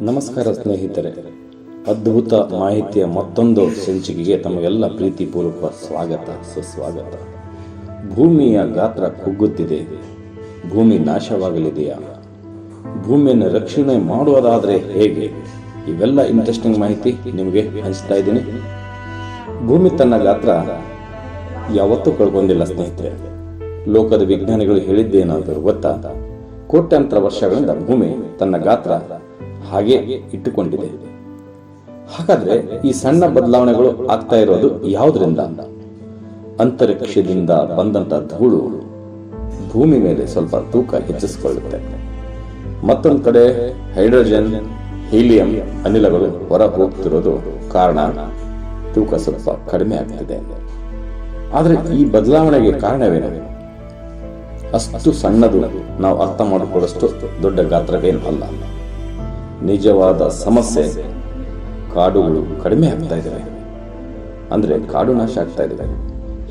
ನಮಸ್ಕಾರ ಸ್ನೇಹಿತರೆ, ಅದ್ಭುತ ಮಾಹಿತಿಯ ಮತ್ತೊಂದು ಸಂಚಿಕೆಗೆ ತಮಗೆಲ್ಲ ಪ್ರೀತಿಪೂರ್ವಕ ಸುಸ್ವಾಗತ. ಭೂಮಿಯ ಗಾತ್ರ ಕುಗ್ಗುತ್ತಿದೆ. ಭೂಮಿ ನಾಶವಾಗಲಿದೆಯಾ? ಭೂಮಿಯನ್ನು ರಕ್ಷಣೆ ಮಾಡುವುದಾದರೆ ಹೇಗೆ? ಇವೆಲ್ಲ ಇಂಟ್ರೆಸ್ಟಿಂಗ್ ಮಾಹಿತಿ ನಿಮಗೆ ಹಂಚ್ತಾ ಇದ್ದೀನಿ. ಭೂಮಿ ತನ್ನ ಗಾತ್ರ ಯಾವತ್ತೂ ಕಳ್ಕೊಂಡಿಲ್ಲ ಸ್ನೇಹಿತರೆ. ಲೋಕದ ವಿಜ್ಞಾನಿಗಳು ಹೇಳಿದ್ದೇನಾದರೂ ಗೊತ್ತಾ? ಕೋಟ್ಯಾಂತರ ವರ್ಷಗಳಿಂದ ಭೂಮಿ ತನ್ನ ಗಾತ್ರ ಹಾಗೆ ಇಟ್ಟುಕೊಂಡಿದೆ. ಹಾಗಾದ್ರೆ ಈ ಸಣ್ಣ ಬದಲಾವಣೆಗಳು ಆಗ್ತಾ ಇರೋದು ಯಾವುದರಿಂದ? ಅಂತರಿಕ್ಷದಿಂದ ಬಂದಂತ ಧೂಳು ಭೂಮಿ ಮೇಲೆ ಸ್ವಲ್ಪ ತೂಕ ಹೆಚ್ಚಿಸಿಕೊಳ್ಳುತ್ತೆ. ಮತ್ತೊಂದು ಕಡೆ ಹೈಡ್ರೋಜನ್, ಹೀಲಿಯಂ ಅನಿಲಗಳು ಹೊರ ಹೋಗ್ತಿರೋದು ಕಾರಣ ತೂಕ ಸ್ವಲ್ಪ ಕಡಿಮೆ ಆಗ್ತಿದೆ. ಆದ್ರೆ ಈ ಬದಲಾವಣೆಗೆ ಕಾರಣವೇನು? ಅಷ್ಟು ಸಣ್ಣದು ನಾವು ಅರ್ಥ ಮಾಡಿಕೊಳ್ಳಷ್ಟು ದೊಡ್ಡ ಗಾತ್ರವೇನು ಅಲ್ಲ. ನಿಜವಾದ ಸಮಸ್ಯೆ ಕಾಡುಗಳು ಕಡಿಮೆ ಆಗ್ತಾ ಇದ್ದಾವೆ. ಅಂದ್ರೆ ಕಾಡು ನಾಶ ಆಗ್ತಾ ಇದೆ.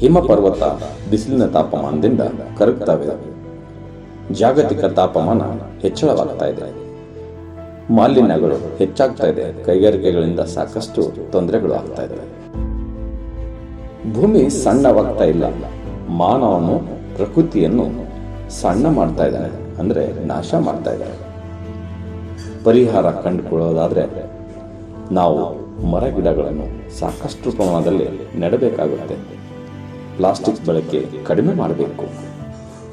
ಹಿಮ ಪರ್ವತ ಬಿಸಿಲಿನ ತಾಪಮಾನದಿಂದ ಕರಗ್ತಾ ಇದೆ. ಜಾಗತಿಕ ತಾಪಮಾನ ಹೆಚ್ಚಳವಾಗ್ತಾ ಇದೆ. ಮಾಲಿನ್ಯಗಳು ಹೆಚ್ಚಾಗ್ತಾ ಇದೆ. ಕೈಗಾರಿಕೆಗಳಿಂದ ಸಾಕಷ್ಟು ತೊಂದರೆಗಳು ಆಗ್ತಾ ಇದೆ. ಭೂಮಿ ಸಣ್ಣವಾಗ್ತಾ ಇಲ್ಲ. ಮಾನವನು ಪ್ರಕೃತಿಯನ್ನು ಸಣ್ಣ ಮಾಡ್ತಾ ಇದ್ದಾನೆ, ಅಂದ್ರೆ ನಾಶ ಮಾಡ್ತಾ ಇದ್ದಾನೆ. ಪರಿಹಾರ ಕಂಡುಕೊಳ್ಳೋದಾದ್ರೆ ನಾವು ಮರ ಗಿಡಗಳನ್ನು ಸಾಕಷ್ಟು ಪ್ರಮಾಣದಲ್ಲಿ ನೆಡಬೇಕಾಗುತ್ತೆ. ಪ್ಲಾಸ್ಟಿಕ್ ಬಳಕೆ ಕಡಿಮೆ ಮಾಡಬೇಕು.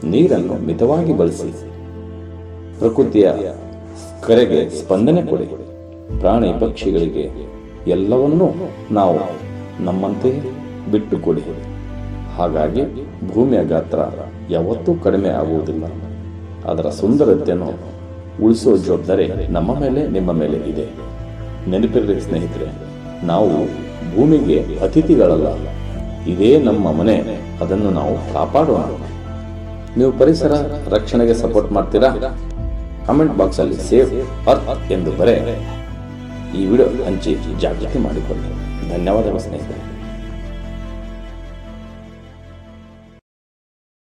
ನೀರನ್ನು ಮಿತವಾಗಿ ಬಳಸಿ. ಪ್ರಕೃತಿಯ ಕರೆಗೆ ಸ್ಪಂದನೆ ಕೊಡಿ. ಪ್ರಾಣಿ ಪಕ್ಷಿಗಳಿಗೆ ಎಲ್ಲವನ್ನೂ ನಾವು ನಮ್ಮಂತೆ ಬಿಟ್ಟು ಕೊಡಿ. ಹಾಗಾಗಿ ಭೂಮಿಯ ಗಾತ್ರ ಯಾವತ್ತೂ ಕಡಿಮೆ ಆಗುವುದಿಲ್ಲ. ಅದರ ಸುಂದರತೆಯನ್ನು ಉಳಿಸೋ ಜವಾಬ್ದಾರಿ ನಮ್ಮ ಮೇಲೆ, ನಿಮ್ಮ ಮೇಲೆ ಇದೆ. ನೆನಪಿರಲಿ ಸ್ನೇಹಿತರೆ, ನಾವು ಭೂಮಿಗೆ ಅತಿಥಿಗಳಲ್ಲ. ಇದೇ ನಮ್ಮ ಮನೆ. ಅದನ್ನು ನಾವು ಕಾಪಾಡೋಣ. ನೀವು ಪರಿಸರ ರಕ್ಷಣೆಗೆ ಸಪೋರ್ಟ್ ಮಾಡ್ತೀರಾ? ಕಮೆಂಟ್ ಬಾಕ್ಸ್ ಅಲ್ಲಿ ಸೇವ್ ಅರ್ತ್ ಎಂದು ಬರೆ ಈ ವಿಡಿಯೋ ಹಂಚಿ ಜಾಗೃತಿ ಮಾಡಿಕೊಳ್ಳಿ. ಧನ್ಯವಾದಗಳು ಸ್ನೇಹಿತರೆ.